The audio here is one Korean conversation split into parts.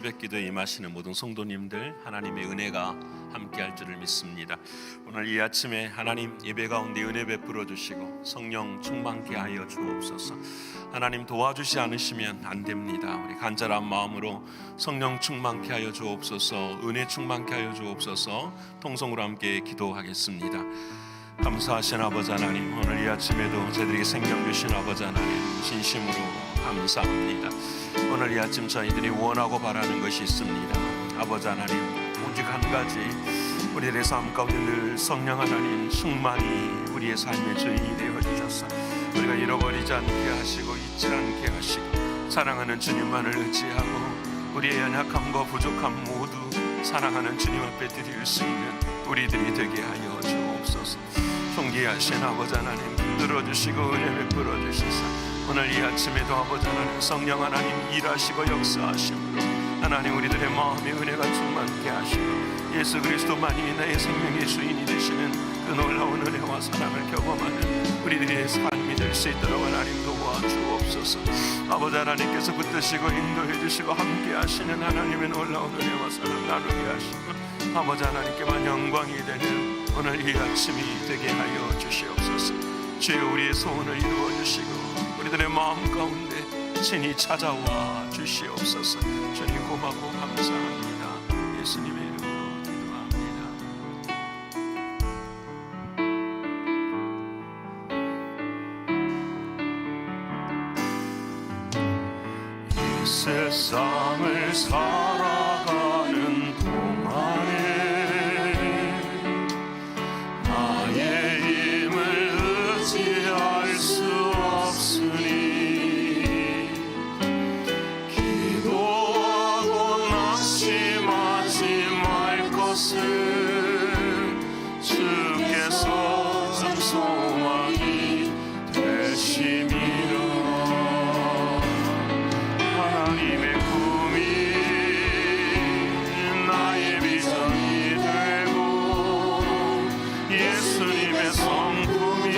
기도에 임하시는 모든 성도님들, 하나님의 은혜가 함께할 줄을 믿습니다. 오늘 이 아침에 하나님 예배 가운데 은혜 베풀어 주시고 성령 충만케 하여 주옵소서. 하나님 도와주시 않으시면 안 됩니다. 우리 간절한 마음으로 성령 충만케 하여 주옵소서, 은혜 충만케 하여 주옵소서, 통성으로 함께 기도하겠습니다. 감사하신 아버지 하나님, 오늘 이 아침에도 저희들에게 생명 주신 아버지 하나님 진심으로 감사합니다. 오늘 이 아침 저희들이 원하고 바라는 것이 있습니다. 아버지 하나님, 오직 한 가지, 우리들의 삶 가운데 늘 성령 하나님 충만히 우리의 삶의 주인이 되어 주셔서 우리가 잃어버리지 않게 하시고 잊지 않게 하시고 사랑하는 주님만을 의지하고 우리의 연약함과 부족함 모두 사랑하는 주님 앞에 드릴 수 있는 우리들이 되게 하여 주옵소서. 존귀하신 아버지 하나님, 들어주시고 은혜 베풀어 주시사 오늘 이 아침에도 아버지 하나님 성령 하나님 일하시고 역사하심으로 하나님 우리들의 마음에 은혜가 충만케 하시고 예수 그리스도만이 나의 생명의 주인이 되시는 그 놀라운 은혜와 사랑을 경험하는 우리들의 삶이 될 수 있도록 하나님 도와주옵소서. 아버지 하나님께서 붙드시고 인도해 주시고 함께 하시는 하나님의 놀라운 은혜와 사랑 나누게 하시고 아버지 하나님께만 영광이 되는 오늘 이 아침이 되게 하여 주시옵소서. 주여 우리의 소원을 이루어 주시고 우리들의 마음 가운데 친히 찾아와 주시옵소서. 주님 고맙고 감사합니다. 예수님의 이름으로 기도합니다. 이 세상을 살아가는 동안에 나의 힘을 의지할 수 없으니 기도하고 낙심하지 말 것을 주께서 참 소망이 되심이라. 하나님의 꿈이 나의 비전이 되고 예수님의 성품이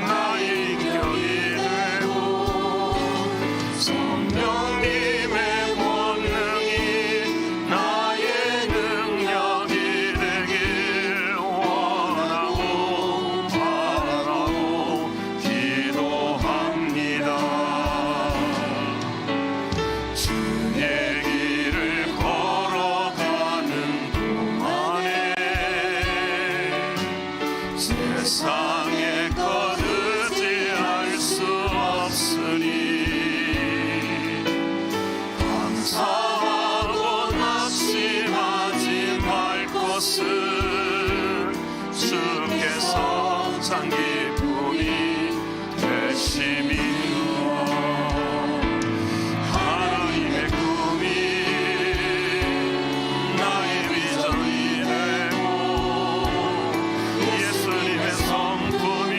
나의 인격이 되고 성령님의 권능이 나의 능력이 되길 원하고 바라고 기도합니다. 주의 길을 걸어가는 동안에 세상에 것 의지할 수 없으니 감사하고 낙심하지 말 것을 주께서 참 기쁨이 되심이라. 하나님의 꿈이 나의 비전이 되고 예수님의 성품이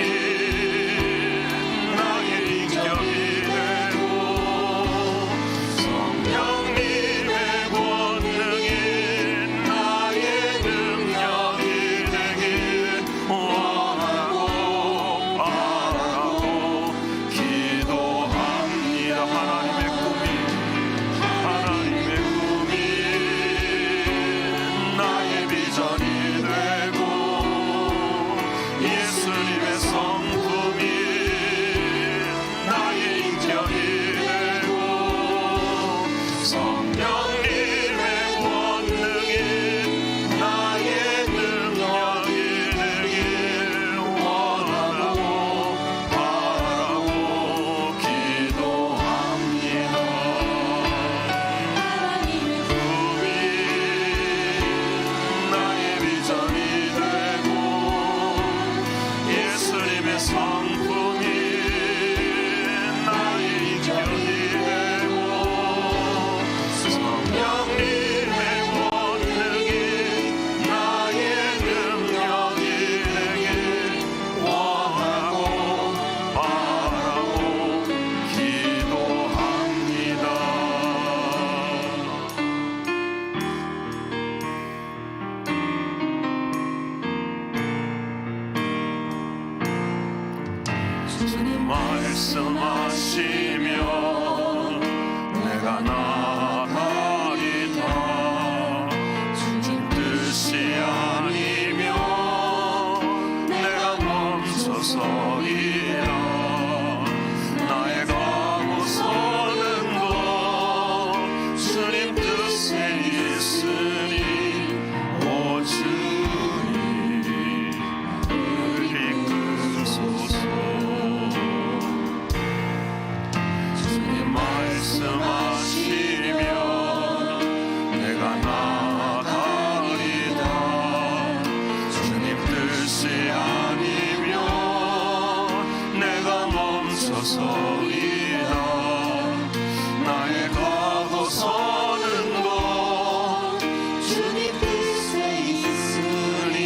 나의 인격이 되고 성령님의 권능이 나의 능력이 되길 원하고 바라고 기도합니다. 하나님의 꿈이 나의 비전이 되고 예수님의 성품이 나의 인격이 되고 성령님의 권능이 나의 능력이 되길 원하고 바라고 기도합니다. 꿈이 나의 비전이 되고 예수님의 성품이 나의 인격이 되고 성령님의 권능이 나의 능력이 되길 원하고 바라고 기도합니다. 주님 말씀하시며 내가 나 있으니 오 주님 나를 이끄소서. 주님 말씀하시면 내가 나가리다. 주님 뜻이 아니면 내가 멈춰서리다. 나의 가고 서는 곳 주님 뜻에 있으니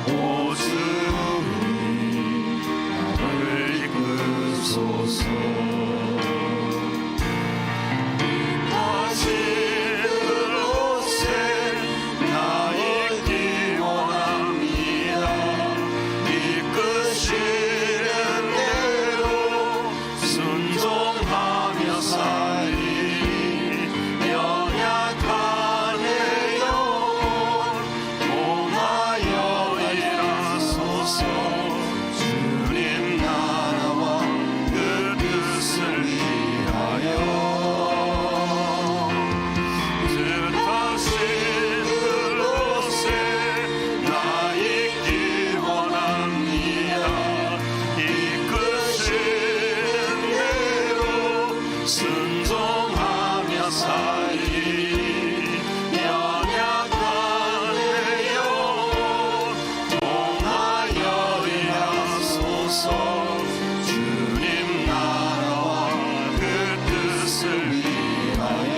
오 주님 나를 이끄소서. 다시 그곳에 나 있기 원합니다. 이끄시는 대로 순종하며 살리. 연약한 내 영혼 통하여 일하소서. 주님 나라와 그 뜻을 위하여 뜻하신 그곳에 나 있기 원합니다. 이끄시는 대로 순종하며 살리. 연약한 내 영혼 통하여 일하소서. 주님 나라와 그 뜻을 위하여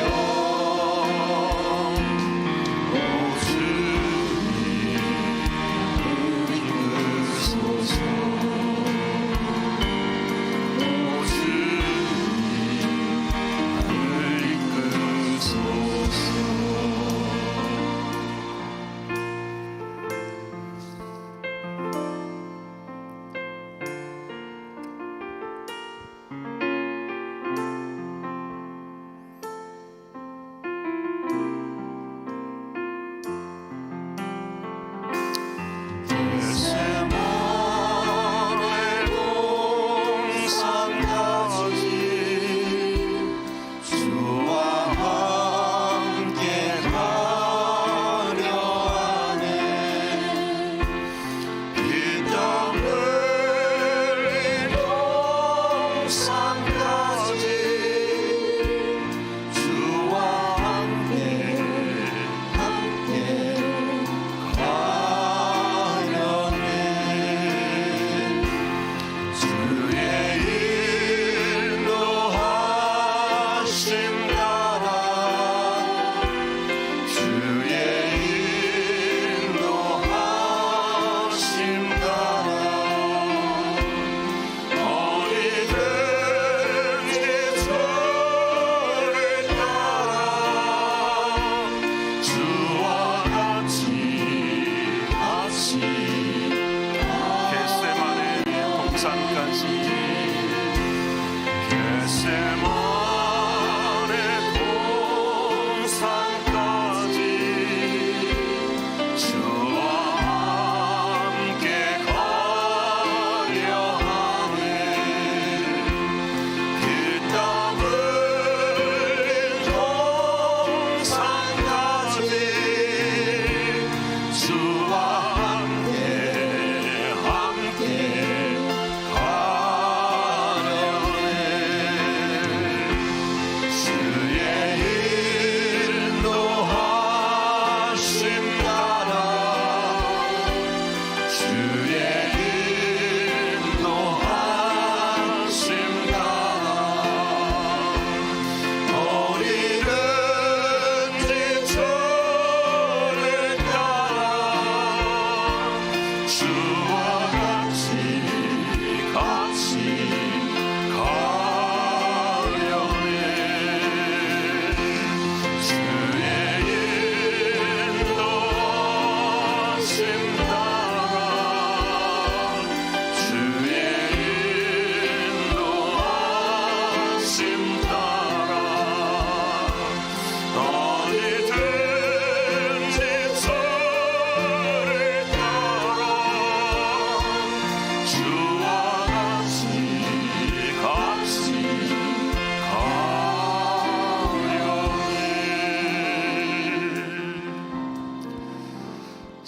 오 주님 이끄소서. 오 주님 나를 이끄소서.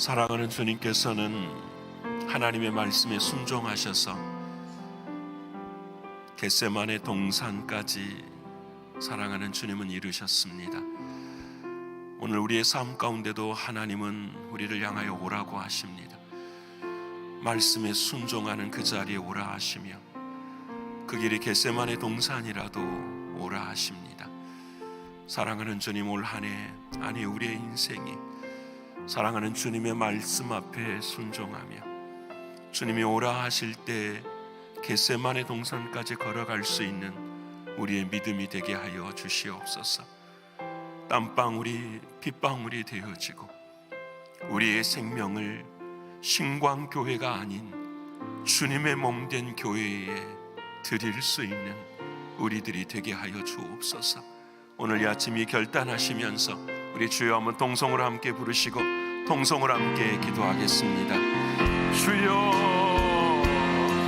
사랑하는 주님께서는 하나님의 말씀에 순종하셔서 겟세마네 동산까지 사랑하는 주님은 이루셨습니다. 오늘 우리의 삶 가운데도 하나님은 우리를 향하여 오라고 하십니다. 말씀에 순종하는 그 자리에 오라 하시며 그 길이 겟세마네 동산이라도 오라 하십니다. 사랑하는 주님, 올 한 해 아니 우리의 인생이 사랑하는 주님의 말씀 앞에 순종하며 주님이 오라 하실 때 겟세마네 동산까지 걸어갈 수 있는 우리의 믿음이 되게 하여 주시옵소서. 땀방울이 빗방울이 되어지고 우리의 생명을 신광교회가 아닌 주님의 몸된 교회에 드릴 수 있는 우리들이 되게 하여 주옵소서. 오늘 이 아침이 결단하시면서 우리 주여 한번 동성으로 함께 부르시고 동성으로 함께 기도하겠습니다. 주여,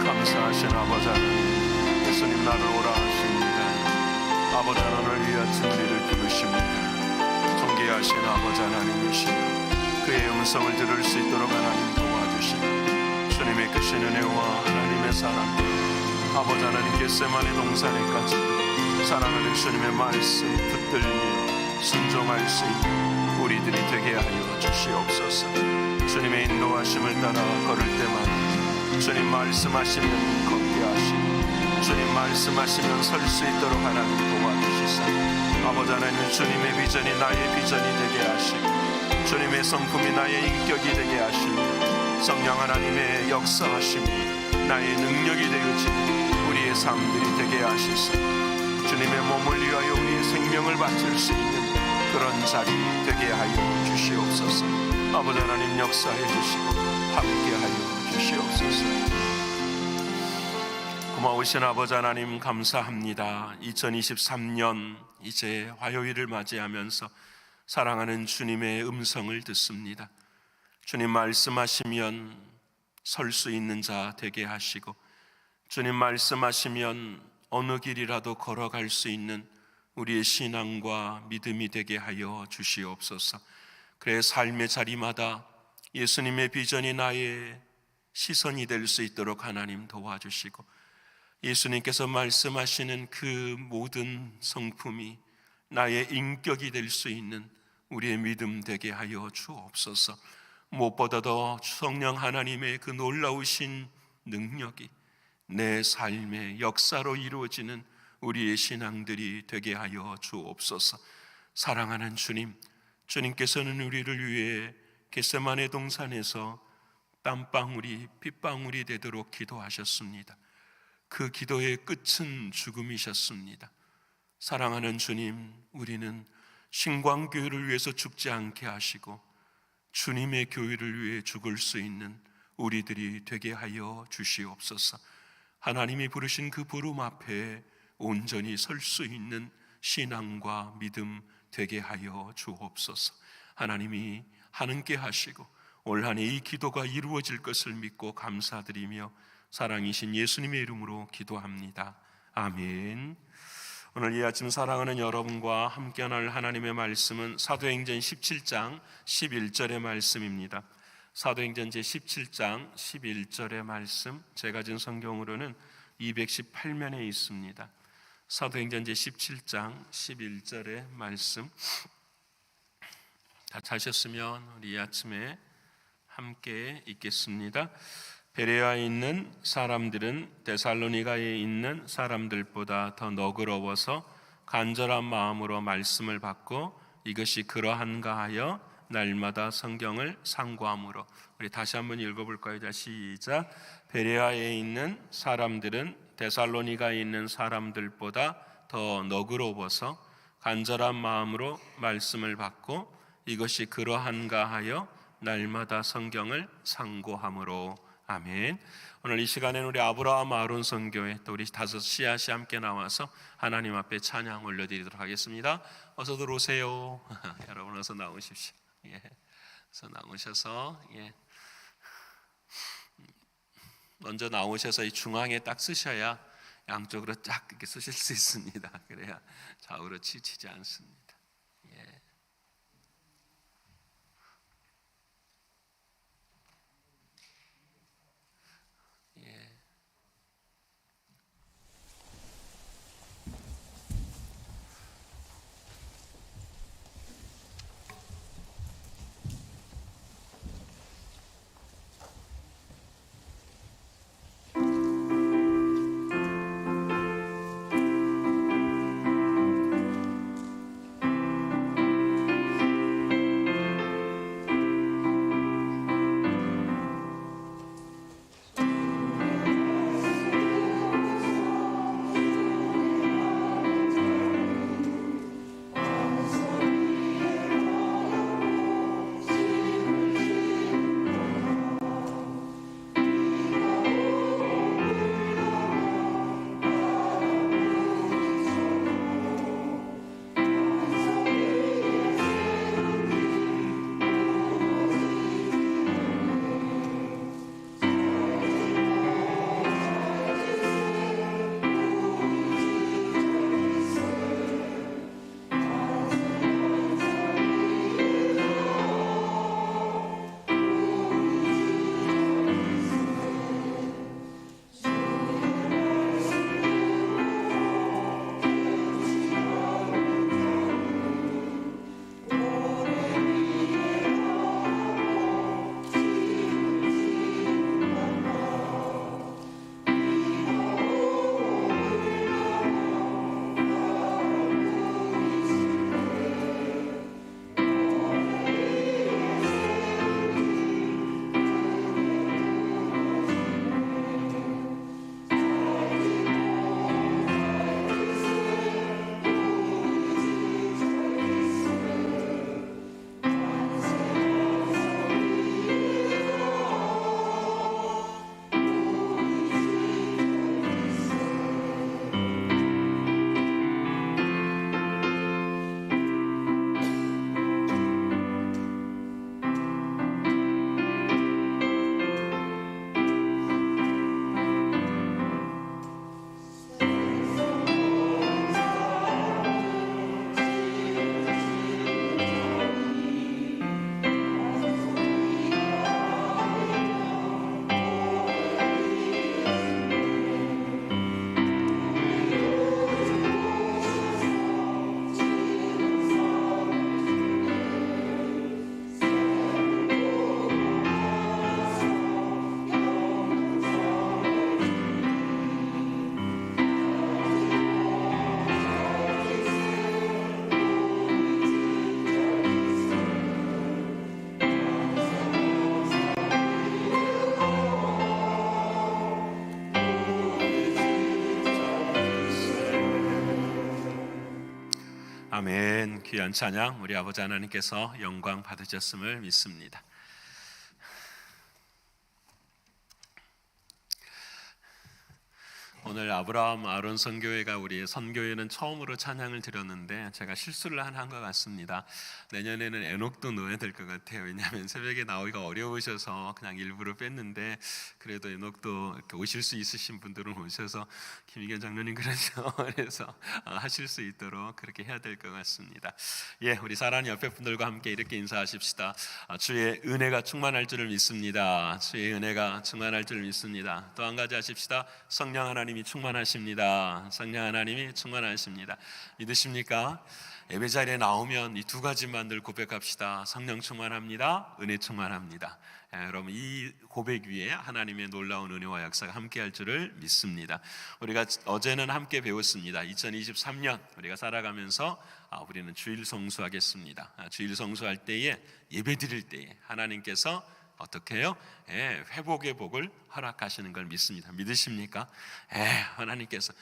감사하신 아버지 하나님, 예수님 나를 오라 하십니다. 아버지 하나님을 이 아침 우리를 부르십니다. 존귀하신 아버지 하나님이시여, 그의 음성을 들을 수 있도록 하나님 도와주시고 주님의 크신 은혜와 하나님의 사랑, 아버지 하나님 겟세마네 동산에까지 사랑하는 주님의 말씀 붙들며 순종할 수 있는 우리들이 되게 하여 주시옵소서. 주님의 인도하심을 따라 걸을 때마다 주님 말씀하시면 걷게 하시고 주님 말씀하시면 설 수 있도록 하나님 도와주시사 아버지 하나님 주님의 비전이 나의 비전이 되게 하시고 주님의 성품이 나의 인격이 되게 하시고 성령 하나님의 역사하심이 나의 능력이 되어지는 우리의 삶들이 되게 하시사 주님의 몸을 위하여 우리의 생명을 바칠 수 있는 그런 자리 되게 하여 주시옵소서. 아버지 하나님 역사해 주시고 함께 하여 주시옵소서. 고마우신 아버지 하나님 감사합니다. 2023년 이제 화요일을 맞이하면서 사랑하는 주님의 음성을 듣습니다. 주님 말씀하시면 설 수 있는 자 되게 하시고 주님 말씀하시면 어느 길이라도 걸어갈 수 있는 우리의 신앙과 믿음이 되게 하여 주시옵소서. 그래 삶의 자리마다 예수님의 비전이 나의 시선이 될 수 있도록 하나님 도와주시고 예수님께서 말씀하시는 그 모든 성품이 나의 인격이 될 수 있는 우리의 믿음 되게 하여 주옵소서. 무엇보다도 성령 하나님의 그 놀라우신 능력이 내 삶의 역사로 이루어지는 우리의 신앙들이 되게 하여 주옵소서. 사랑하는 주님, 주님께서는 우리를 위해 겟세마네 동산에서 땀방울이 빗방울이 되도록 기도하셨습니다. 그 기도의 끝은 죽음이셨습니다. 사랑하는 주님, 우리는 신광교회를 위해서 죽지 않게 하시고 주님의 교회를 위해 죽을 수 있는 우리들이 되게 하여 주시옵소서. 하나님이 부르신 그 부름 앞에 온전히 설 수 있는 신앙과 믿음 되게 하여 주옵소서. 하나님이 하는께 하시고 올 한 해 이 기도가 이루어질 것을 믿고 감사드리며 사랑이신 예수님의 이름으로 기도합니다. 아멘. 오늘 이 아침 사랑하는 여러분과 함께 할 하나님의 말씀은 사도행전 17장 11절의 말씀입니다. 사도행전 제17장 11절의 말씀, 제가 진 성경으로는 218면에 있습니다. 사도행전 제17장 11절의 말씀, 다 찾으셨으면 우리 이 아침에 함께 읽겠습니다. 베레아에 있는 사람들은 데살로니가에 있는 사람들보다 더 너그러워서 간절한 마음으로 말씀을 받고 이것이 그러한가 하여 날마다 성경을 상고함으로. 우리 다시 한번 읽어볼까요? 자, 시작. 베레아에 있는 사람들은 데살로니가에 있는 사람들보다 더 너그러워서 간절한 마음으로 말씀을 받고 이것이 그러한가 하여 날마다 성경을 상고함으로. 아멘. 오늘 이 시간에는 우리 아브라함 아론 선교회 또 우리 다섯 씨앗이 함께 나와서 하나님 앞에 찬양 올려드리도록 하겠습니다. 어서 들어오세요. 여러분 어서 나오십시오. 예, 어서 나오셔서 먼저 나오셔서 이 중앙에 딱 쓰셔야 양쪽으로 쫙 이렇게 쓰실 수 있습니다. 그래야 좌우로 치치지 않습니다. 예. 귀한 찬양 우리 아버지 하나님께서 영광 받으셨음을 믿습니다. 오늘 아브라함 아론 선교회가 우리 선교회는 처음으로 찬양을 드렸는데 제가 실수를 한 것 같습니다. 내년에는 에녹도 넣어야 될 것 같아요. 왜냐하면 새벽에 나오기가 어려우셔서 그냥 일부러 뺐는데 그래도 에녹도 이렇게 오실 수 있으신 분들은 오셔서 김희견 장로님 그래서 하실 수 있도록 그렇게 해야 될 것 같습니다. 예, 우리 사랑하는 옆에 분들과 함께 이렇게 인사하십시다. 주의 은혜가 충만할 줄을 믿습니다. 주의 은혜가 충만할 줄을 믿습니다. 또 한 가지 하십시다. 성령 하나님이 충만하십니다. 성령 하나님이 충만하십니다. 믿으십니까? 예배 자리에 나오면 이 두 가지만 늘 고백합시다. 성령 충만합니다. 은혜 충만합니다. 여러분 이 고백 위에 하나님의 놀라운 은혜와 역사가 함께할 줄을 믿습니다. 우리가 어제는 함께 배웠습니다. 2023년 우리가 살아가면서 우리는 주일 성수하겠습니다. 주일 성수할 때에 예배 드릴 때에 하나님께서 어떻게 해요? 회복의 복을 허락하시는 걸 믿습니다. 믿으십니까? 하나님께서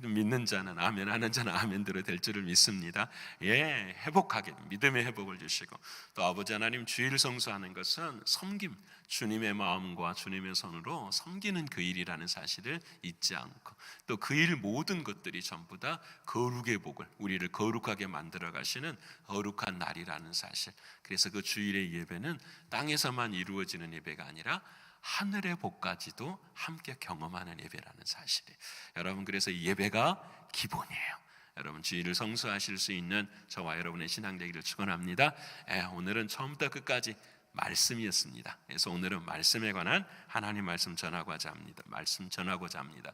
믿는 자는 아멘 하는 자는 아멘대로 될 줄을 믿습니다. 회복하게 믿음의 회복을 주시고 또 아버지 하나님 주일 성수하는 것은 섬김 주님의 마음과 주님의 손으로 섬기는 그 일이라는 사실을 잊지 않고 또 그 일 모든 것들이 전부 다 거룩의 복을 우리를 거룩하게 만들어 가시는 거룩한 날이라는 사실. 그래서 그 주일의 예배는 땅에서만 이루어지는 예배가 아니라 하늘의 복까지도 함께 경험하는 예배라는 사실이에요. 여러분 그래서 이 예배가 기본이에요. 여러분 주일을 성수하실 수 있는 저와 여러분의 신앙 되기를 축원합니다. 오늘은 처음부터 끝까지 말씀이었습니다. 그래서 오늘은 말씀에 관한 하나님 말씀 전하고자 합니다.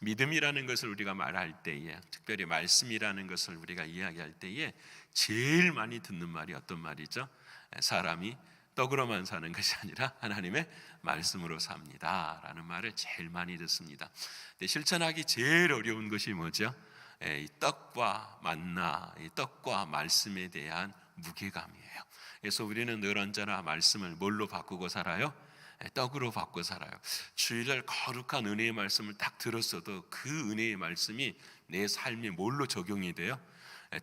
믿음이라는 것을 우리가 말할 때에 특별히 말씀이라는 것을 우리가 이야기할 때에 제일 많이 듣는 말이 어떤 말이죠? 사람이 떡으로만 사는 것이 아니라 하나님의 말씀으로 삽니다 라는 말을 제일 많이 듣습니다. 근데 실천하기 제일 어려운 것이 뭐죠? 이 떡과 만나, 이 떡과 말씀에 대한 무게감이에요. 그래서 우리는 늘 언제나 말씀을 뭘로 바꾸고 살아요? 떡으로 바꾸고 살아요. 주일날 거룩한 은혜의 말씀을 딱 들었어도 그 은혜의 말씀이 내 삶에 뭘로 적용이 돼요?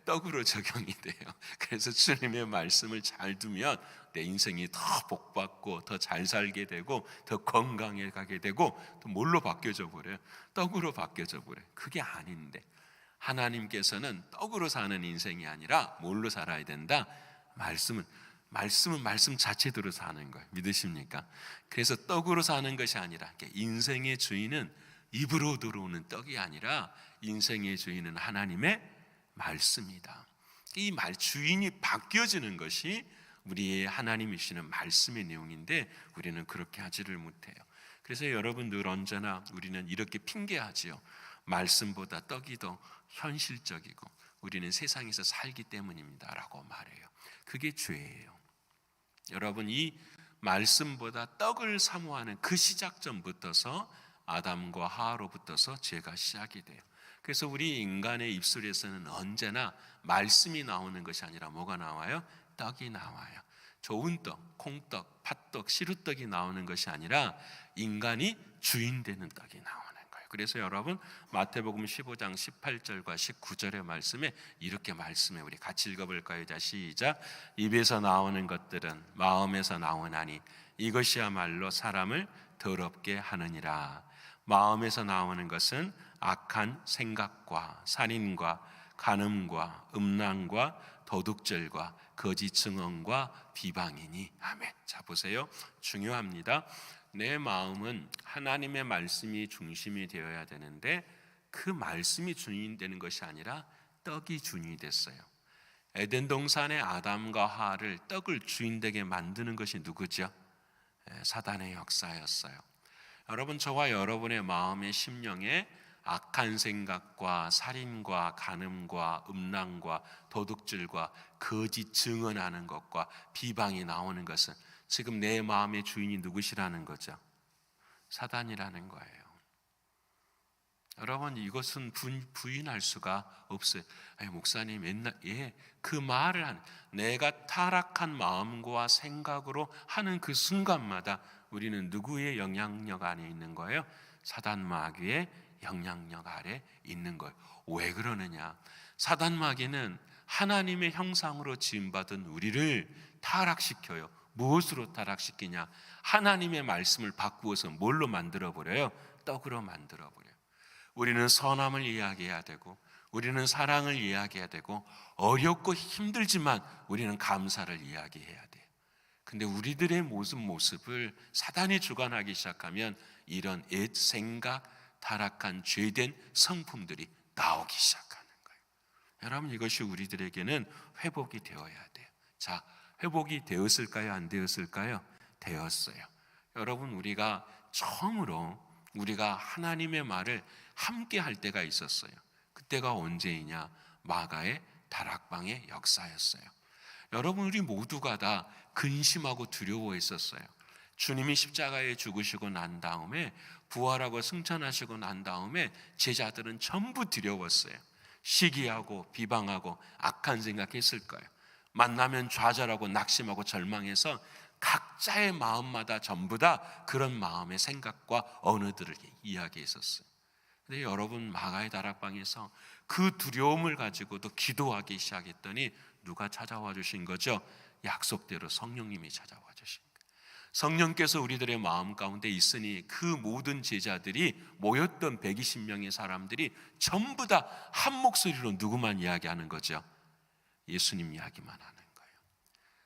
떡으로 적용이 돼요. 그래서 주님의 말씀을 잘 두면 내 인생이 더 복받고 더 잘 살게 되고 더 건강해 가게 되고 또 뭘로 바뀌어져 버려요? 떡으로 바뀌어져 버려요. 그게 아닌데 하나님께서는 떡으로 사는 인생이 아니라 뭘로 살아야 된다? 말씀은 말씀 자체대로 사는 거예요. 믿으십니까? 그래서 떡으로 사는 것이 아니라 인생의 주인은 입으로 들어오는 떡이 아니라 인생의 주인은 하나님의 말씀이다. 이 말 주인이 바뀌어지는 것이 우리의 하나님이시는 말씀의 내용인데 우리는 그렇게 하지를 못해요. 그래서 여러분 늘 언제나 우리는 이렇게 핑계하지요. 말씀보다 떡이 더 현실적이고 우리는 세상에서 살기 때문입니다라고 말해요. 그게 죄예요. 여러분 이 말씀보다 떡을 사모하는 그 시작점부터서 아담과 하와로부터서 죄가 시작이 돼요. 그래서 우리 인간의 입술에서는 언제나 말씀이 나오는 것이 아니라 뭐가 나와요? 떡이 나와요. 좋은 떡, 콩떡, 팥떡, 시루떡이 나오는 것이 아니라 인간이 주인 되는 떡이 나오는 거예요. 그래서 여러분 마태복음 15장 18절과 19절의 말씀에 이렇게 말씀해 우리 같이 읽어볼까요? 자 시작. 입에서 나오는 것들은 마음에서 나오나니 이것이야말로 사람을 더럽게 하느니라. 마음에서 나오는 것은 악한 생각과 살인과 간음과 음란과 도둑질과 거짓 증언과 비방이니. 아멘. 자 보세요. 중요합니다. 내 마음은 하나님의 말씀이 중심이 되어야 되는데 그 말씀이 주인이 되는 것이 아니라 떡이 주인이 됐어요. 에덴 동산의 아담과 하와를 떡을 주인되게 만드는 것이 누구죠? 사단의 역사였어요. 여러분 저와 여러분의 마음의 심령에 악한 생각과 살인과 간음과 음란과 도둑질과 거짓 증언하는 것과 비방이 나오는 것은 지금 내 마음의 주인이 누구시라는 거죠? 사단이라는 거예요. 여러분 이것은 부인할 수가 없어요. 목사님 맨날 그 말을 내가 타락한 마음과 생각으로 하는 그 순간마다 우리는 누구의 영향력 안에 있는 거예요? 사단 마귀의 영향력 아래 있는 거예요. 왜 그러느냐? 사단 마귀는 하나님의 형상으로 지음받은 우리를 타락시켜요. 무엇으로 타락시키냐? 하나님의 말씀을 바꾸어서 뭘로 만들어버려요? 떡으로 만들어버려요. 우리는 선함을 이야기해야 되고, 우리는 사랑을 이야기해야 되고, 어렵고 힘들지만 우리는 감사를 이야기해야 돼요. 근데 우리들의 모습을 사단이 주관하기 시작하면 이런 옛 생각, 타락한 죄된 성품들이 나오기 시작하는 거예요. 여러분, 이것이 우리들에게는 회복이 되어야 돼요. 자, 회복이 되었을까요? 안 되었을까요? 되었어요. 여러분, 우리가 처음으로 우리가 하나님의 말을 함께 할 때가 있었어요. 그때가 언제이냐? 마가의 다락방의 역사였어요. 여러분, 우리 모두가 다 근심하고 두려워했었어요. 주님이 십자가에 죽으시고 난 다음에, 부활하고 승천하시고 난 다음에 제자들은 전부 두려웠어요. 시기하고 비방하고 악한 생각했을 거예요. 만나면 좌절하고 낙심하고 절망해서 각자의 마음마다 전부 다 그런 마음의 생각과 언어들을 이야기했었어요. 근데 여러분, 마가의 다락방에서 그 두려움을 가지고도 기도하기 시작했더니 누가 찾아와 주신 거죠? 약속대로 성령님이 찾아와 주신 거예요. 성령께서 우리들의 마음 가운데 있으니 그 모든 제자들이 모였던 120명의 사람들이 전부 다 한 목소리로 누구만 이야기하는 거죠? 예수님 이야기만 하는 거예요.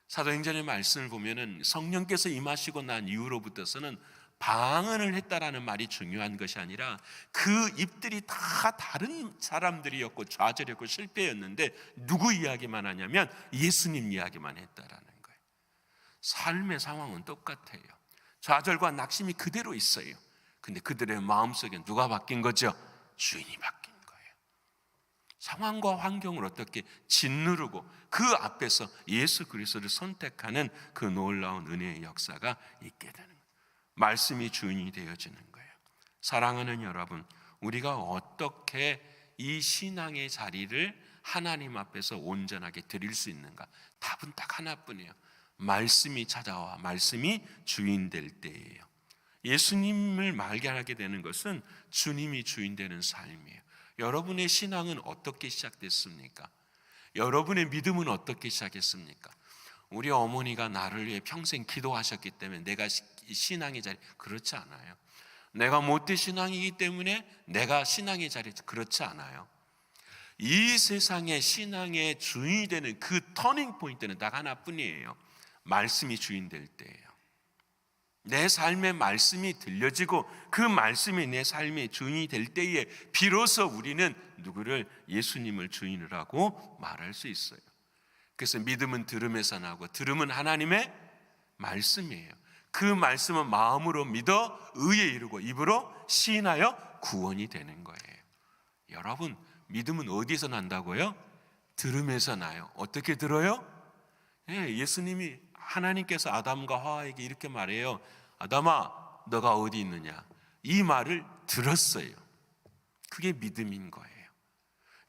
사도행전의 말씀을 보면은 성령께서 임하시고 난 이후로부터서는 방언을 했다라는 말이 중요한 것이 아니라 그 입들이 다 다른 사람들이었고 좌절했고 실패였는데 누구 이야기만 하냐면 예수님 이야기만 했다라는 거예요. 삶의 상황은 똑같아요. 좌절과 낙심이 그대로 있어요. 근데 그들의 마음속에 누가 바뀐 거죠? 주인이 바뀐 거예요. 상황과 환경을 어떻게 짓누르고 그 앞에서 예수 그리스도를 선택하는 그 놀라운 은혜의 역사가 있게 되는 거예요. 말씀이 주인이 되어지는 거예요. 사랑하는 여러분, 우리가 어떻게 이 신앙의 자리를 하나님 앞에서 온전하게 드릴 수 있는가? 답은 딱 하나뿐이에요. 말씀이 찾아와 말씀이 주인 될 때예요. 예수님을 말하게 되는 것은 주님이 주인 되는 삶이에요. 여러분의 신앙은 어떻게 시작됐습니까? 여러분의 믿음은 어떻게 시작했습니까? 우리 어머니가 나를 위해 평생 기도하셨기 때문에 내가 신앙의 자리, 그렇지 않아요. 내가 못된 신앙이기 때문에 내가 신앙의 자리, 그렇지 않아요. 이 세상의 신앙의 주인이 되는 그 터닝 포인트는 딱 하나뿐이에요. 말씀이 주인 될 때예요. 내 삶의 말씀이 들려지고 그 말씀이 내 삶의 주인이 될 때에 비로소 우리는 누구를? 예수님을 주인을 하고 말할 수 있어요. 그래서 믿음은 들음에서 나고 들음은 하나님의 말씀이에요. 그 말씀은 마음으로 믿어 의에 이르고 입으로 시인하여 구원이 되는 거예요. 여러분, 믿음은 어디서 난다고요? 들음에서 나요. 어떻게 들어요? 예수님이, 하나님께서 아담과 하와에게 이렇게 말해요. 아담아, 너가 어디 있느냐? 이 말을 들었어요. 그게 믿음인 거예요.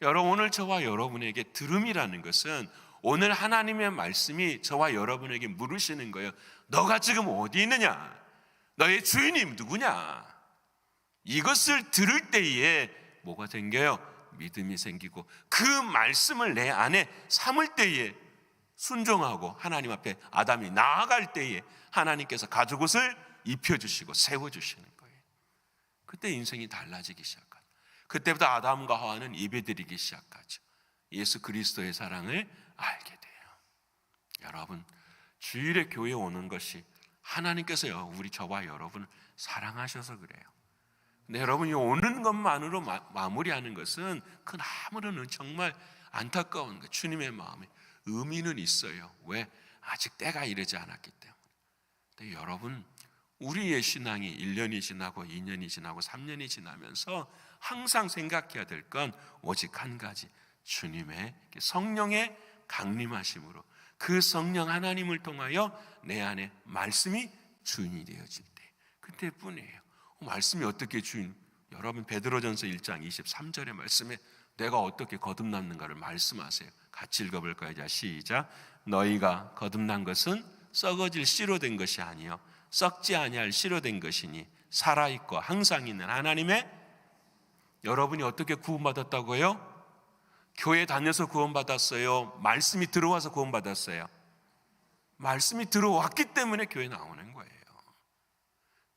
여러분, 오늘 저와 여러분에게 들음이라는 것은 오늘 하나님의 말씀이 저와 여러분에게 물으시는 거예요. 너가 지금 어디 있느냐? 너의 주인이 누구냐? 이것을 들을 때에 뭐가 생겨요? 믿음이 생기고 그 말씀을 내 안에 삼을 때에 순종하고 하나님 앞에 아담이 나아갈 때에 하나님께서 가죽옷을 입혀주시고 세워주시는 거예요. 그때 인생이 달라지기 시작하죠. 그때부터 아담과 하와는 예배드리기 시작하죠. 예수 그리스도의 사랑을 알게 돼요. 여러분, 주일에 교회에 오는 것이 하나님께서요, 우리 저와 여러분을 사랑하셔서 그래요. 근데 여러분이 오는 것만으로 마무리하는 것은 그 아무런 정말 안타까운 거예요. 주님의 마음에 의미는 있어요. 왜? 아직 때가 이르지 않았기 때문에. 근데 여러분, 우리의 신앙이 1년이 지나고 2년이 지나고 3년이 지나면서 항상 생각해야 될 건 오직 한 가지, 주님의 성령의 강림하심으로 그 성령 하나님을 통하여 내 안에 말씀이 주인이 되어질 때, 그때뿐이에요. 말씀이 어떻게 주인? 여러분, 베드로전서 1장 23절의 말씀에 내가 어떻게 거듭났는가를 말씀하세요. 같이 읽어볼까요? 자, 시작. 너희가 거듭난 것은 썩어질 씨로 된 것이 아니요 썩지 아니할 씨로 된 것이니 살아있고 항상 있는 하나님의, 여러분이 어떻게 구원받았다고요? 교회 다녀서 구원받았어요? 말씀이 들어와서 구원받았어요? 말씀이 들어왔기 때문에 교회 나오는 거예요.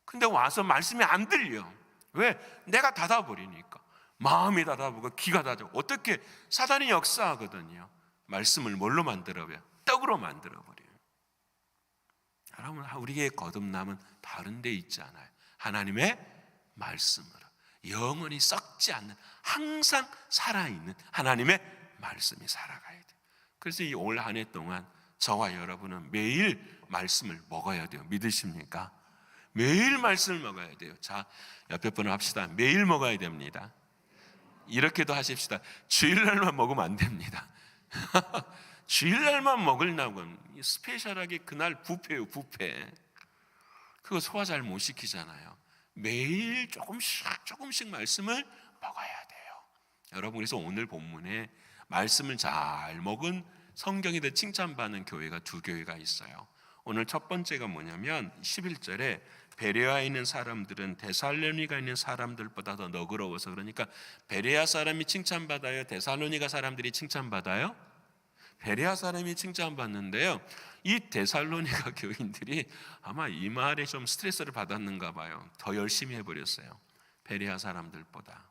근데 와서 말씀이 안 들려. 왜? 내가 닫아버리니까. 마음이 닫아보고 귀가 닫아보고. 어떻게? 사단이 역사하거든요. 말씀을 뭘로 만들어요? 떡으로 만들어버려요. 여러분, 우리의 거듭남은 다른 데 있지 않아요. 하나님의 말씀으로 영원히 썩지 않는, 항상 살아있는 하나님의 말씀이 살아가야 돼요. 그래서 이 올 한 해 동안 저와 여러분은 매일 말씀을 먹어야 돼요. 믿으십니까? 매일 말씀을 먹어야 돼요. 자, 옆에 분을 합시다. 매일 먹어야 됩니다. 이렇게도 하십시다. 주일날만 먹으면 안 됩니다. 주일날만 먹으려고 스페셜하게 그날 뷔페요, 뷔페. 그거 소화 잘 못 시키잖아요. 매일 조금씩 말씀을 먹어야 돼요. 여러분, 그래서 오늘 본문에 말씀을 잘 먹은 성경에 대해 칭찬받는 교회가 두 교회가 있어요. 오늘 첫 번째가 뭐냐면 11절에 베레아에 있는 사람들은 데살로니가 있는 사람들보다 더 너그러워서, 그러니까 베레아 사람이 칭찬받아요? 데살로니가 사람들이 칭찬받아요? 베레아 사람이 칭찬받는데요, 이 데살로니가 교인들이 아마 이 말에 좀 스트레스를 받았는가 봐요. 더 열심히 해버렸어요, 베레아 사람들보다.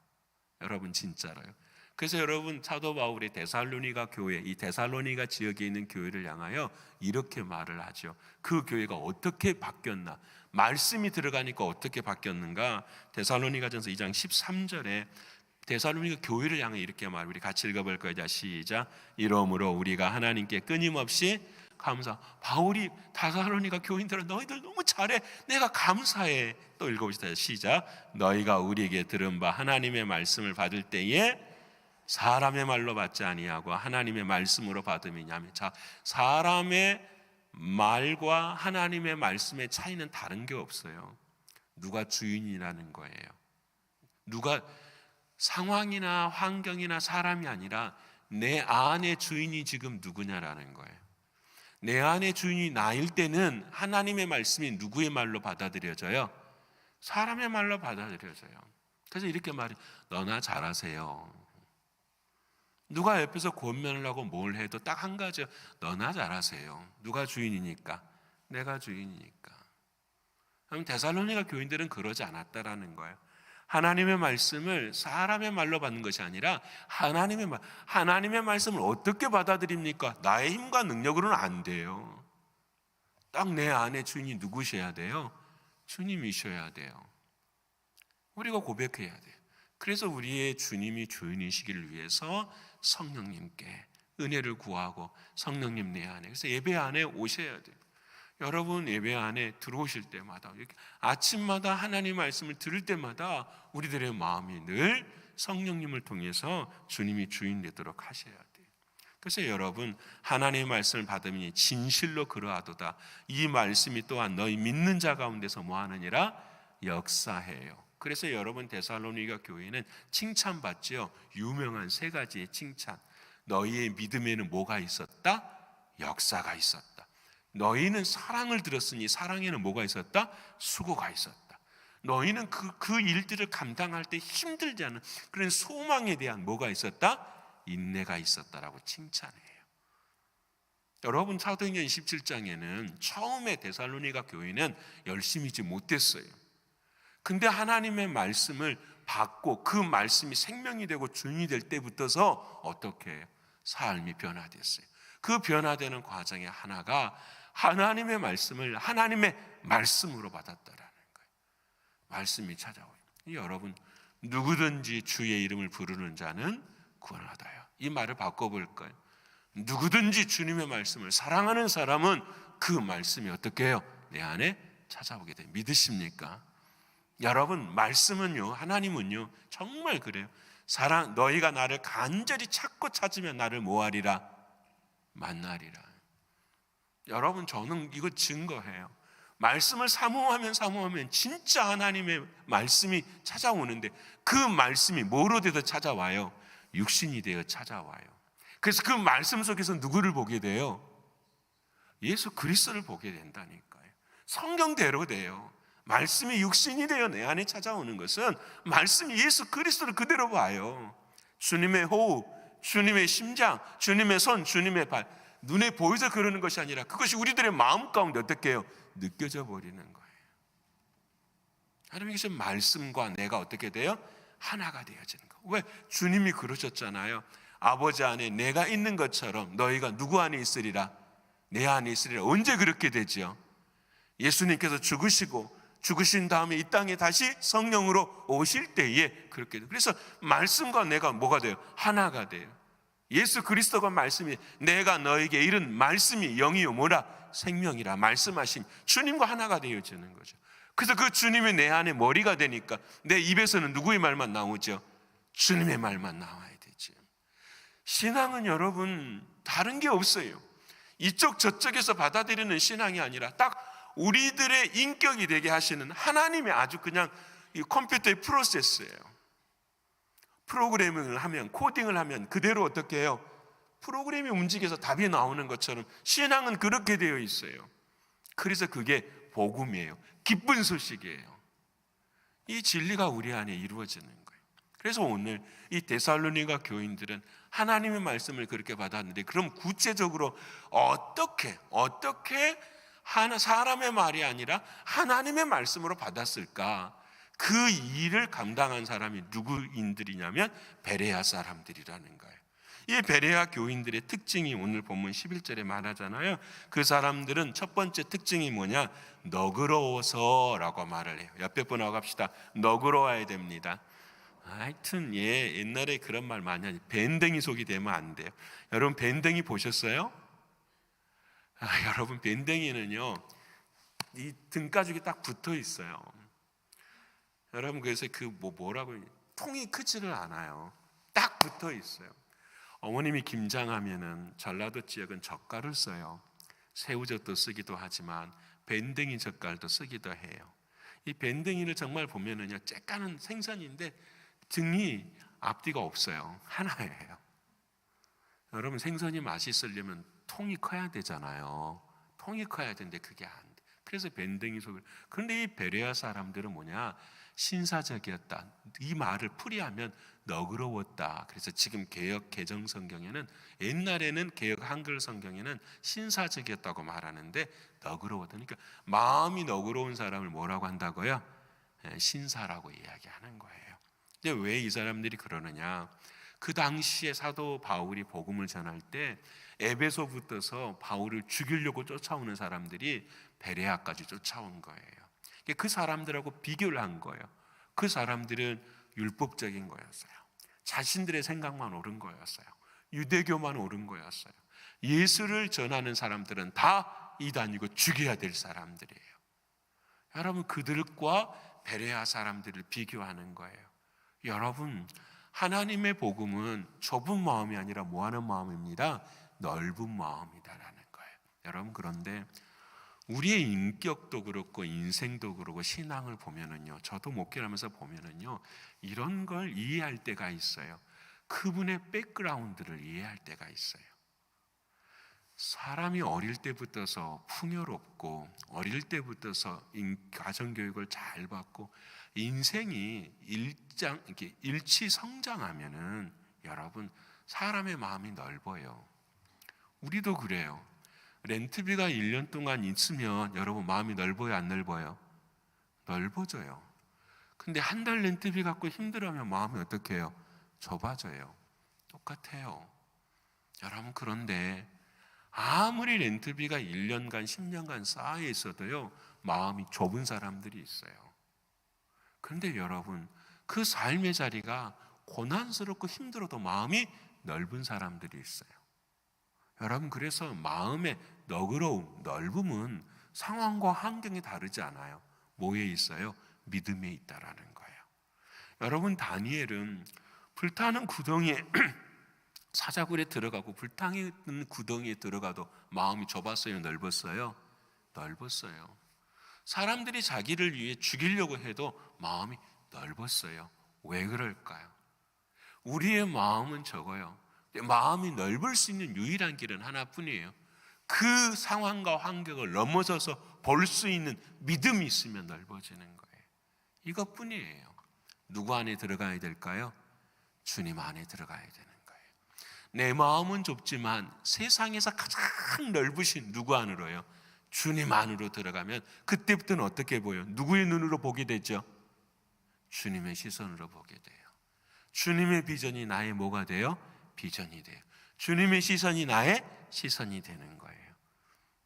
여러분, 진짜로요. 그래서 여러분, 사도 바울이 데살로니가 교회, 이 데살로니가 지역에 있는 교회를 향하여 이렇게 말을 하죠. 그 교회가 어떻게 바뀌었나, 말씀이 들어가니까 어떻게 바뀌었는가. 데살로니가전서 2장 13절에 데살로니가 교회를 향해 이렇게 말, 우리 같이 읽어볼 거예요. 자, 시작. 이러므로 우리가 하나님께 끊임없이 감사. 바울이 데살로니가 교인들은 너희들 너무 잘해, 내가 감사해. 또 읽어보시다. 시작. 너희가 우리에게 들은 바 하나님의 말씀을 받을 때에 사람의 말로 받지 아니하고 하나님의 말씀으로 받음이냐며. 자, 사람의 말과 하나님의 말씀의 차이는 다른 게 없어요. 누가 주인이라는 거예요. 누가 상황이나 환경이나 사람이 아니라 내 안의 주인이 지금 누구냐라는 거예요. 내 안의 주인이 나일 때는 하나님의 말씀이 누구의 말로 받아들여져요? 사람의 말로 받아들여져요. 그래서 이렇게 말해요. 너나 잘하세요. 누가 옆에서 권면을 하고 뭘 해도 딱 한 가지요. 너나 잘하세요. 누가 주인이니까? 내가 주인이니까. 그럼 데살로니가 교인들은 그러지 않았다라는 거예요. 하나님의 말씀을 사람의 말로 받는 것이 아니라 하나님의 말씀을 어떻게 받아들입니까? 나의 힘과 능력으로는 안 돼요. 딱 내 안에 주인이 누구셔야 돼요? 주님이셔야 돼요. 우리가 고백해야 돼요. 그래서 우리의 주님이 주인이시기를 위해서 성령님께 은혜를 구하고, 성령님 내 안에, 그래서 예배 안에 오셔야 돼요. 여러분, 예배 안에 들어오실 때마다, 이렇게 아침마다 하나님 말씀을 들을 때마다 우리들의 마음이 늘 성령님을 통해서 주님이 주인 되도록 하셔야 돼요. 그래서 여러분, 하나님의 말씀을 받으니 진실로 그러하도다. 이 말씀이 또한 너희 믿는 자 가운데서 뭐하느니라? 역사해요. 그래서 여러분, 데살로니가 교회는 칭찬받지요. 유명한 세 가지의 칭찬. 너희의 믿음에는 뭐가 있었다? 역사가 있었다. 너희는 사랑을 들었으니 사랑에는 뭐가 있었다? 수고가 있었다. 너희는 그 일들을 감당할 때 힘들지 않은 그런 소망에 대한 뭐가 있었다? 인내가 있었다라고 칭찬해요. 여러분, 사도행전 27장에는 처음에 데살로니가 교회는 열심히지 못했어요. 근데 하나님의 말씀을 받고 그 말씀이 생명이 되고 주인이 될 때부터서 어떻게 해요? 삶이 변화됐어요. 그 변화되는 과정의 하나가 하나님의 말씀을 하나님의 말씀으로 받았다라는 거예요. 말씀이 찾아와요. 여러분, 누구든지 주의 이름을 부르는 자는 구원을 얻어요. 이 말을 바꿔볼까요? 누구든지 주님의 말씀을 사랑하는 사람은 그 말씀이 어떻게 해요? 내 안에 찾아오게 돼요. 믿으십니까? 여러분, 말씀은요, 하나님은요, 정말 그래요. 너희가 나를 간절히 찾고 찾으면 나를 뭐하리라? 만나리라. 여러분, 저는 이거 증거해요. 말씀을 사모하면 진짜 하나님의 말씀이 찾아오는데, 그 말씀이 뭐로 되어 찾아와요? 육신이 되어 찾아와요. 그래서 그 말씀 속에서 누구를 보게 돼요? 예수 그리스도를 보게 된다니까요. 성경대로 돼요. 말씀이 육신이 되어 내 안에 찾아오는 것은 말씀이 예수 그리스도를 그대로 봐요. 주님의 호흡, 주님의 심장, 주님의 손, 주님의 발, 눈에 보여서 그러는 것이 아니라 그것이 우리들의 마음 가운데 어떻게 해요? 느껴져 버리는 거예요. 하나님께서 말씀과 내가 어떻게 돼요? 하나가 되어지는 거. 왜? 주님이 그러셨잖아요. 아버지 안에 내가 있는 것처럼 너희가 누구 안에 있으리라? 내 안에 있으리라. 언제 그렇게 되죠? 예수님께서 죽으신 다음에 이 땅에 다시 성령으로 오실 때에 그렇게 돼요. 그래서 말씀과 내가 뭐가 돼요? 하나가 돼요. 예수 그리스도가 말씀이, 내가 너에게 이른 말씀이 영이요 뭐라? 생명이라 말씀하신 주님과 하나가 되어지는 거죠. 그래서 그 주님이 내 안에 머리가 되니까 내 입에서는 누구의 말만 나오죠? 주님의 말만 나와야 되죠. 신앙은 여러분 다른 게 없어요. 이쪽 저쪽에서 받아들이는 신앙이 아니라 딱 우리들의 인격이 되게 하시는 하나님의 아주 그냥 이 컴퓨터의 프로세스예요. 프로그래밍을 하면, 코딩을 하면 그대로 어떻게 해요? 프로그램이 움직여서 답이 나오는 것처럼 신앙은 그렇게 되어 있어요. 그래서 그게 복음이에요. 기쁜 소식이에요. 이 진리가 우리 안에 이루어지는 거예요. 그래서 오늘 이 데살로니가 교인들은 하나님의 말씀을 그렇게 받았는데, 그럼 구체적으로 어떻게 사람의 말이 아니라 하나님의 말씀으로 받았을까? 그 일을 감당한 사람이 누구인들이냐면 베레아 사람들이라는 거예요. 이 베레아 교인들의 특징이 오늘 본문 11절에 말하잖아요. 그 사람들은 첫 번째 특징이 뭐냐? 너그러워서라고 말을 해요. 옆에 분하고 합시다. 너그러워야 됩니다. 하여튼 옛날에 그런 말 많이 하지. 밴댕이 속이 되면 안 돼요. 여러분 밴댕이 보셨어요? 여러분 밴댕이는요, 이 등가죽이 딱 붙어 있어요. 여러분 그래서 뭐라고 통이 크지를 않아요. 딱 붙어 있어요. 어머님이 김장하면은 전라도 지역은 젓갈을 써요. 새우젓도 쓰기도 하지만 밴댕이 젓갈도 쓰기도 해요. 이 밴댕이를 정말 보면은요, 쬐까는 생선인데 등이 앞뒤가 없어요. 하나예요. 여러분 생선이 맛있으려면 통이 커야 되잖아요. 통이 커야 되는데 그게 안 돼. 그래서 밴댕이 속을. 그런데 이 베레아 사람들은 뭐냐? 신사적이었다. 이 말을 풀이하면 너그러웠다. 그래서 지금 개역 개정 성경에는, 옛날에는 개역 한글 성경에는 신사적이었다고 말하는데 너그러웠다. 그러니까 마음이 너그러운 사람을 뭐라고 한다고요? 신사라고 이야기하는 거예요. 근데 왜 이 사람들이 그러느냐? 그 당시에 사도 바울이 복음을 전할 때 에베소부터서 바울을 죽이려고 쫓아오는 사람들이 베레아까지 쫓아온 거예요. 그 사람들하고 비교를 한 거예요. 그 사람들은 율법적인 거였어요. 자신들의 생각만 옳은 거였어요. 유대교만 옳은 거였어요. 예수를 전하는 사람들은 다 이단이고 죽여야 될 사람들이에요. 여러분 그들과 베레아 사람들을 비교하는 거예요. 여러분 하나님의 복음은 좁은 마음이 아니라 뭐하는 마음입니다? 넓은 마음이다라는 거예요. 여러분 그런데 우리의 인격도 그렇고 인생도 그렇고 신앙을 보면은요, 저도 목회를 하면서 보면은요, 이런 걸 이해할 때가 있어요. 그분의 백그라운드를 이해할 때가 있어요. 사람이 어릴 때부터서 풍요롭고 어릴 때부터서 가정교육을 잘 받고 인생이 이렇게 일치 성장하면은 여러분 사람의 마음이 넓어요. 우리도 그래요. 렌트비가 1년 동안 있으면 여러분 마음이 넓어요, 안 넓어요? 넓어져요. 근데 한 달 렌트비 갖고 힘들어하면 마음이 어떻게 해요? 좁아져요. 똑같아요. 여러분 그런데 아무리 렌트비가 1년간 10년간 쌓여 있어도요, 마음이 좁은 사람들이 있어요. 그런데 여러분 그 삶의 자리가 고난스럽고 힘들어도 마음이 넓은 사람들이 있어요. 여러분 그래서 마음의 너그러움, 넓음은 상황과 환경이 다르지 않아요. 뭐에 있어요? 믿음에 있다라는 거예요. 여러분 다니엘은 불타는 구덩이에 사자굴에 들어가고 불타는 구덩이에 들어가도 마음이 좁았어요, 넓었어요? 넓었어요. 사람들이 자기를 위해 죽이려고 해도 마음이 넓었어요. 왜 그럴까요? 우리의 마음은 적어요. 마음이 넓을 수 있는 유일한 길은 하나뿐이에요. 그 상황과 환경을 넘어서서 볼 수 있는 믿음이 있으면 넓어지는 거예요. 이것뿐이에요. 누구 안에 들어가야 될까요? 주님 안에 들어가야 되는 거예요. 내 마음은 좁지만 세상에서 가장 넓으신 누구 안으로요? 주님 안으로 들어가면 그때부터는 어떻게 보여요? 누구의 눈으로 보게 되죠? 주님의 시선으로 보게 돼요. 주님의 비전이 나의 뭐가 돼요? 비전이 돼요. 주님의 시선이 나의 시선이 되는 거예요.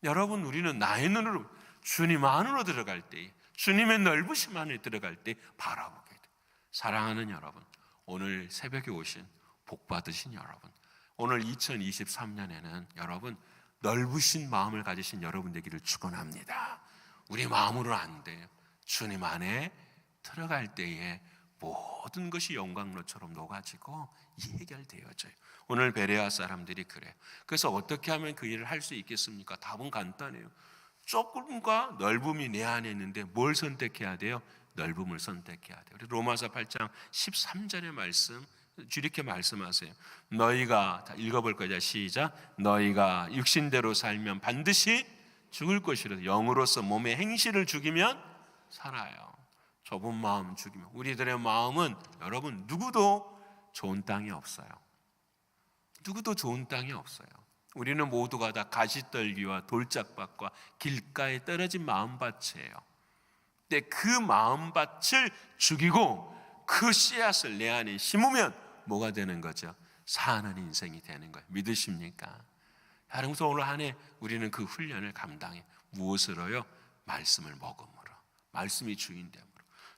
여러분, 우리는 나의 눈으로 주님 안으로 들어갈 때, 주님의 넓으심 안에 들어갈 때 바라보게 돼요. 사랑하는 여러분, 오늘 새벽에 오신 복 받으신 여러분, 오늘 2023년에는 여러분 넓으신 마음을 가지신 여러분 되기를 축원합니다. 우리 마음으로는 안 돼요. 주님 안에 들어갈 때에 모든 것이 영광로처럼 녹아지고 해결되어져요. 오늘 베레아 사람들이 그래요. 그래서 어떻게 하면 그 일을 할 수 있겠습니까? 답은 간단해요. 조금과 넓음이 내 안에 있는데 뭘 선택해야 돼요? 넓음을 선택해야 돼요. 우리 로마서 8장 13절의 말씀 이렇게 말씀하세요. 너희가, 다 읽어볼 거죠. 시작. 너희가 육신대로 살면 반드시 죽을 것이라 영으로서 몸의 행실을 죽이면 살아요. 좁은 마음 죽이면. 우리들의 마음은 여러분 누구도 좋은 땅이 없어요. 누구도 좋은 땅이 없어요. 우리는 모두가 다 가시떨기와 돌짝밭과 길가에 떨어진 마음밭이에요. 근데 그 마음밭을 죽이고 그 씨앗을 내 안에 심으면 뭐가 되는 거죠? 사는 인생이 되는 거예요. 믿으십니까? 여러분, 오늘 한 해 우리는 그 훈련을 감당해. 무엇으로요? 말씀을 먹음으로. 말씀이 주인됨으로.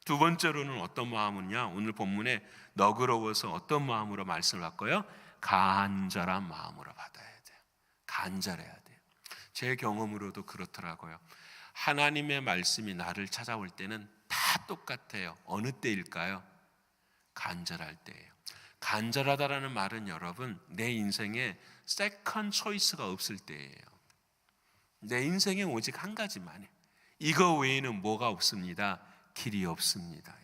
두 번째로는 어떤 마음이냐? 오늘 본문에 너그러워서 어떤 마음으로 말씀을 받고요? 간절한 마음으로 받아야 돼요. 간절해야 돼요. 제 경험으로도 그렇더라고요. 하나님의 말씀이 나를 찾아올 때는 다 똑같아요. 어느 때일까요? 간절할 때예요. 간절하다라는 말은 여러분 내 인생에 세컨드 초이스가 없을 때예요. 내 인생에 오직 한 가지만 해. 이거 외에는 뭐가 없습니다. 길이 없습니다.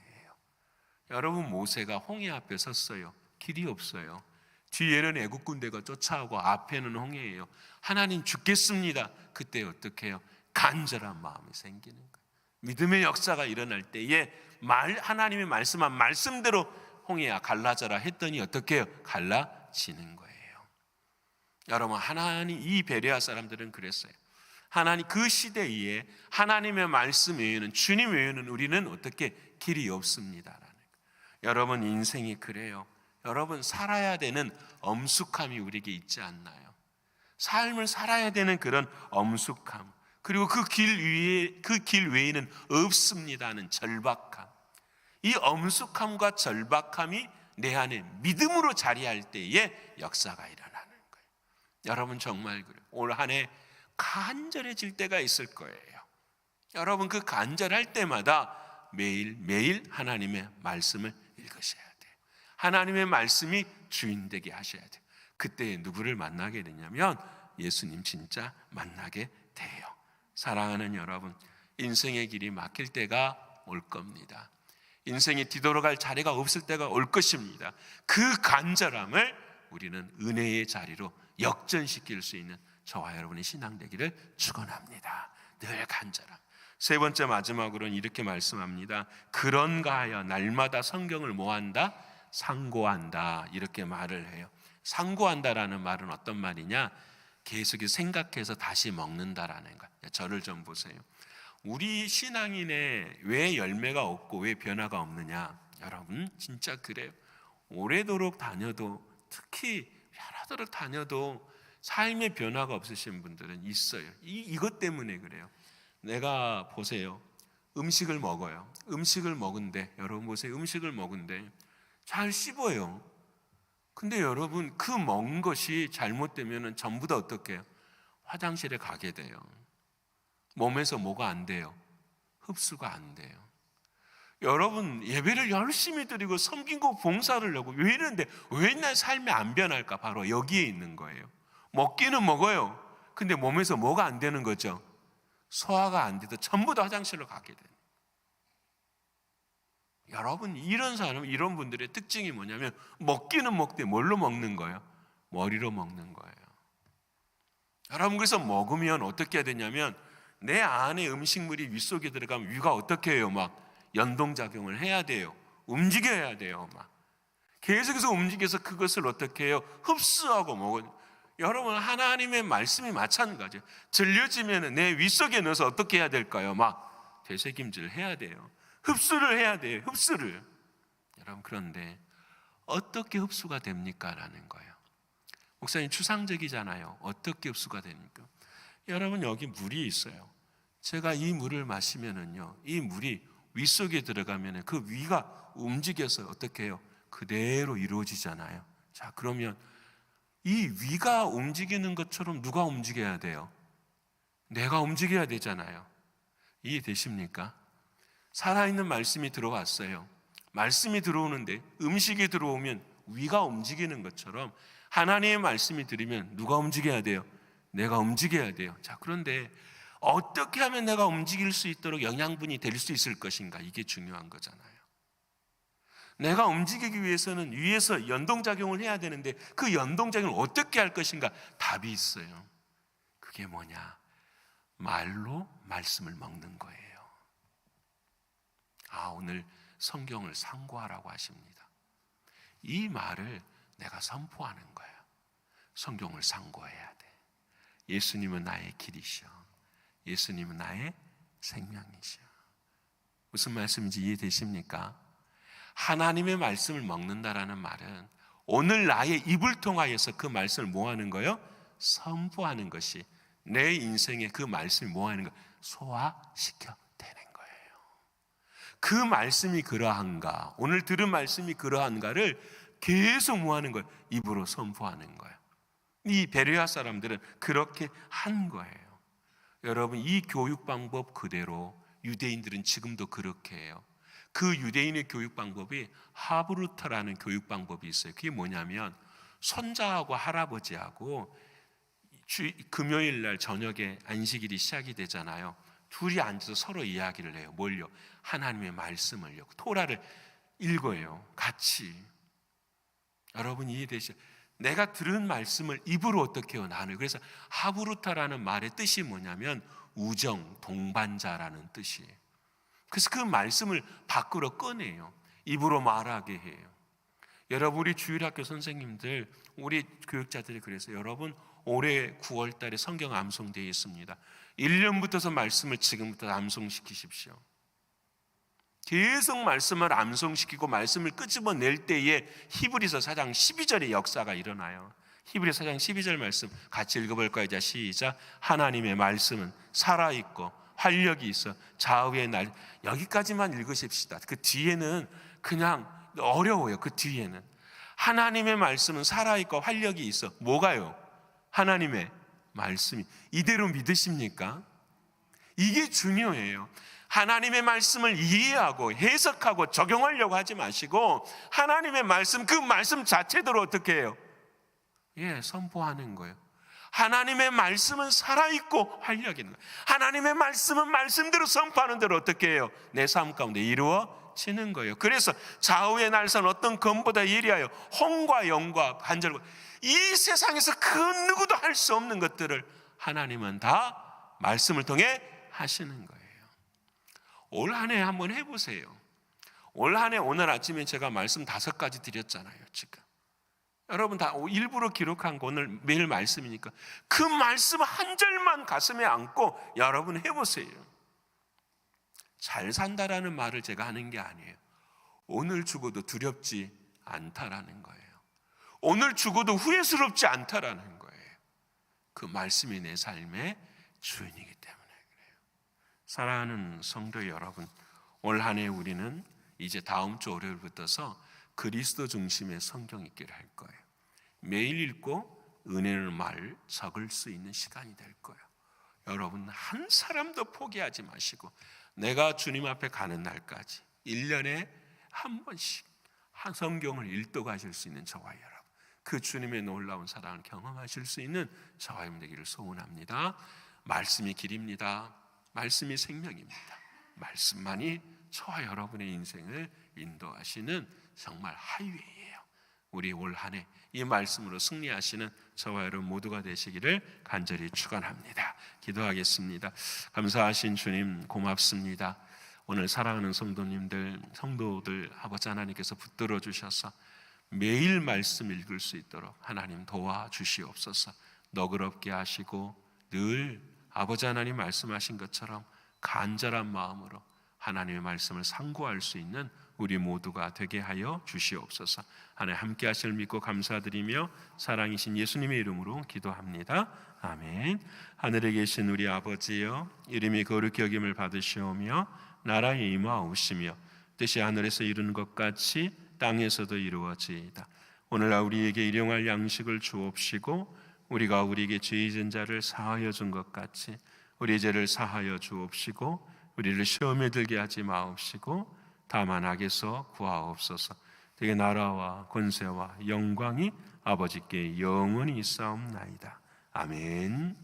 여러분, 모세가 홍해 앞에 섰어요. 길이 없어요. 뒤에는 애국 군대가 쫓아오고 앞에는 홍해예요. 하나님 죽겠습니다. 그때 어떻게 해요? 간절한 마음이 생기는 거예요. 믿음의 역사가 일어날 때에 하나님이 말씀한 말씀대로 홍해야 갈라져라 했더니 어떻게 해요? 갈라지는 거예요. 여러분, 하나님, 이 베레아 사람들은 그랬어요. 하나님, 그 시대에 하나님의 말씀 외에는, 주님 외에는 우리는 어떻게 길이 없습니다라는 거예요. 여러분, 인생이 그래요. 여러분, 살아야 되는 엄숙함이 우리에게 있지 않나요? 삶을 살아야 되는 그런 엄숙함, 그리고 그 길 외에는 없습니다는 절박함. 이 엄숙함과 절박함이 내 안에 믿음으로 자리할 때에 역사가 일어나는 거예요. 여러분, 정말 그래요. 올 한 해 간절해질 때가 있을 거예요. 여러분, 그 간절할 때마다 매일 하나님의 말씀을 읽으셔야 돼요. 하나님의 말씀이 주인 되게 하셔야 돼요. 그때 누구를 만나게 되냐면 예수님 진짜 만나게 돼요. 사랑하는 여러분, 인생의 길이 막힐 때가 올 겁니다. 인생이 뒤돌아갈 자리가 없을 때가 올 것입니다. 그 간절함을 우리는 은혜의 자리로 역전시킬 수 있는 저와 여러분의 신앙 되기를 축원합니다. 늘 간절함. 세 번째, 마지막으로는 이렇게 말씀합니다. 그런가 하여 날마다 성경을 뭐한다? 상고한다. 이렇게 말을 해요. 상고한다라는 말은 어떤 말이냐? 계속 생각해서 다시 먹는다라는 거예요. 저를 좀 보세요. 우리 신앙인의 왜 열매가 없고 왜 변화가 없느냐? 여러분, 진짜 그래요. 오래도록 다녀도, 특히 여러도록 다녀도 삶의 변화가 없으신 분들은 있어요. 이것 때문에 그래요. 내가 보세요. 음식을 먹어요. 음식을 먹은데, 여러분 보세요. 음식을 먹은데 잘 씹어요. 근데 여러분, 그 먹은 것이 잘못되면 전부 다 어떻게 해요? 화장실에 가게 돼요. 몸에서 뭐가 안 돼요? 흡수가 안 돼요. 여러분, 예배를 열심히 드리고 섬기고 봉사를 하고 왜 이러는데 왜 내 삶이 안 변할까? 바로 여기에 있는 거예요. 먹기는 먹어요. 근데 몸에서 뭐가 안 되는 거죠? 소화가 안 돼도 전부 다 화장실로 가게 돼요. 여러분, 이런 사람, 이런 분들의 특징이 뭐냐면 먹기는 먹되 뭘로 먹는 거예요? 머리로 먹는 거예요. 여러분, 그래서 먹으면 어떻게 해야 되냐면 내 안에 음식물이 윗속에 들어가면 위가 어떻게 해요? 막 연동작용을 해야 돼요. 움직여야 돼요. 막 계속해서 움직여서 그것을 어떻게 해요? 흡수하고 먹어요. 여러분, 하나님의 말씀이 마찬가지예요. 들려지면 내 윗속에 넣어서 어떻게 해야 될까요? 막 되새김질 해야 돼요. 흡수를 해야 돼요. 흡수를. 여러분, 그런데 어떻게 흡수가 됩니까? 라는 거예요. 목사님, 추상적이잖아요. 어떻게 흡수가 됩니까? 여러분, 여기 물이 있어요. 제가 이 물을 마시면은요, 이 물이 윗속에 들어가면은 그 위가 움직여서 어떻게 해요? 그대로 이루어지잖아요. 자, 그러면 이 위가 움직이는 것처럼 누가 움직여야 돼요? 내가 움직여야 되잖아요. 이해되십니까? 살아있는 말씀이 들어왔어요. 말씀이 들어오는데 음식이 들어오면 위가 움직이는 것처럼 하나님의 말씀이 들으면 누가 움직여야 돼요? 내가 움직여야 돼요. 자, 그런데 어떻게 하면 내가 움직일 수 있도록 영양분이 될 수 있을 것인가? 이게 중요한 거잖아요. 내가 움직이기 위해서는 위에서 연동작용을 해야 되는데 그 연동작용을 어떻게 할 것인가? 답이 있어요. 그게 뭐냐? 말로 말씀을 먹는 거예요. 오늘 성경을 상고하라고 하십니다. 이 말을 내가 선포하는 거예요. 성경을 상고해야 돼. 예수님은 나의 길이시여. 예수님은 나의 생명이시여. 무슨 말씀인지 이해되십니까? 하나님의 말씀을 먹는다라는 말은 오늘 나의 입을 통하여서 그 말씀을 뭐 하는 거예요? 선포하는 것이 내 인생에 그 말씀이 뭐 하는 거예요? 소화시켜 되는 거예요. 그 말씀이 그러한가, 오늘 들은 말씀이 그러한가를 계속 뭐 하는 거예요? 입으로 선포하는 거예요. 이 베레아 사람들은 그렇게 한 거예요. 여러분, 이 교육 방법 그대로 유대인들은 지금도 그렇게 해요. 그 유대인의 교육 방법이 하브루타라는 교육 방법이 있어요. 그게 뭐냐면 손자하고 할아버지하고 금요일 날 저녁에 안식일이 시작이 되잖아요. 둘이 앉아서 서로 이야기를 해요. 뭘요? 하나님의 말씀을요. 토라를 읽어요. 같이. 여러분, 이해되시죠? 내가 들은 말씀을 입으로 어떻게 해요? 나눠요. 그래서 하브루타라는 말의 뜻이 뭐냐면 우정, 동반자라는 뜻이에요. 그래서 그 말씀을 밖으로 꺼내요. 입으로 말하게 해요. 여러분, 우리 주일학교 선생님들, 우리 교육자들이 그래서 여러분 올해 9월 달에 성경 암송되어 있습니다. 1년부터서 말씀을 지금부터 암송시키십시오. 계속 말씀을 암송시키고 말씀을 끄집어낼 때에 히브리서 4장 12절의 역사가 일어나요. 히브리서 4장 12절 말씀 같이 읽어볼까요? 자, 시작. 하나님의 말씀은 살아있고 활력이 있어 좌우의 날. 여기까지만 읽으십시다. 그 뒤에는 그냥 어려워요. 그 뒤에는 하나님의 말씀은 살아있고 활력이 있어. 뭐가요? 하나님의 말씀이. 이대로 믿으십니까? 이게 중요해요. 하나님의 말씀을 이해하고 해석하고 적용하려고 하지 마시고 하나님의 말씀, 그 말씀 자체대로 어떻게 해요? 선포하는 거예요. 하나님의 말씀은 살아있고 활력이 있는 거예요. 하나님의 말씀은 말씀대로 선포하는 대로 어떻게 해요? 내 삶 가운데 이루어지는 거예요. 그래서 좌우의 날선 어떤 검보다 예리하여 홍과 영과 간절과 이 세상에서 그 누구도 할 수 없는 것들을 하나님은 다 말씀을 통해 하시는 거예요. 올 한 해 한번 해보세요. 올 한 해 오늘 아침에 제가 말씀 5가지 드렸잖아요. 지금 여러분 다 일부러 기록한 거 오늘 매일 말씀이니까 그 말씀 한 절만 가슴에 안고 여러분 해보세요. 잘 산다라는 말을 제가 하는 게 아니에요. 오늘 죽어도 두렵지 않다라는 거예요. 오늘 죽어도 후회스럽지 않다라는 거예요. 그 말씀이 내 삶의 주인이기 때문에 그래요. 사랑하는 성도 여러분, 올 한 해 우리는 이제 다음 주 월요일부터서 그리스도 중심의 성경 읽기를 할 거예요. 매일 읽고 은혜를 말 적을 수 있는 시간이 될 거예요. 여러분 한 사람도 포기하지 마시고 내가 주님 앞에 가는 날까지 1년에 한 번씩 한 성경을 읽도가실 수 있는 저와 여러분, 그 주님의 놀라운 사랑을 경험하실 수 있는 저와 여러분 되기를 소원합니다. 말씀이 길입니다. 말씀이 생명입니다. 말씀만이 저와 여러분의 인생을 인도하시는 정말 하이웨이예요. 우리 올 한 해 이 말씀으로 승리하시는 저와 여러분 모두가 되시기를 간절히 축원합니다. 기도하겠습니다. 감사하신 주님 고맙습니다. 오늘 사랑하는 성도님들, 성도들 아버지 하나님께서 붙들어 주셔서 매일 말씀 읽을 수 있도록 하나님 도와주시옵소서. 너그럽게 하시고 늘 아버지 하나님 말씀하신 것처럼 간절한 마음으로 하나님의 말씀을 상고할 수 있는 우리 모두가 되게 하여 주시옵소서. 하나님 함께 하실 믿고 감사드리며 사랑이신 예수님의 이름으로 기도합니다. 아멘. 하늘에 계신 우리 아버지여, 이름이 거룩히 여김을 받으시오며 나라에 임하옵시며 뜻이 하늘에서 이루는 것 같이 땅에서도 이루어지이다. 오늘날 우리에게 일용할 양식을 주옵시고 우리가 우리에게 죄 지은 자를 사하여 준 것 같이 우리 죄를 사하여 주옵시고 우리를 시험에 들게 하지 마옵시고 다만 악에서 구하옵소서. 되게 나라와 권세와 영광이 아버지께 영원히 있사옵나이다. 아멘.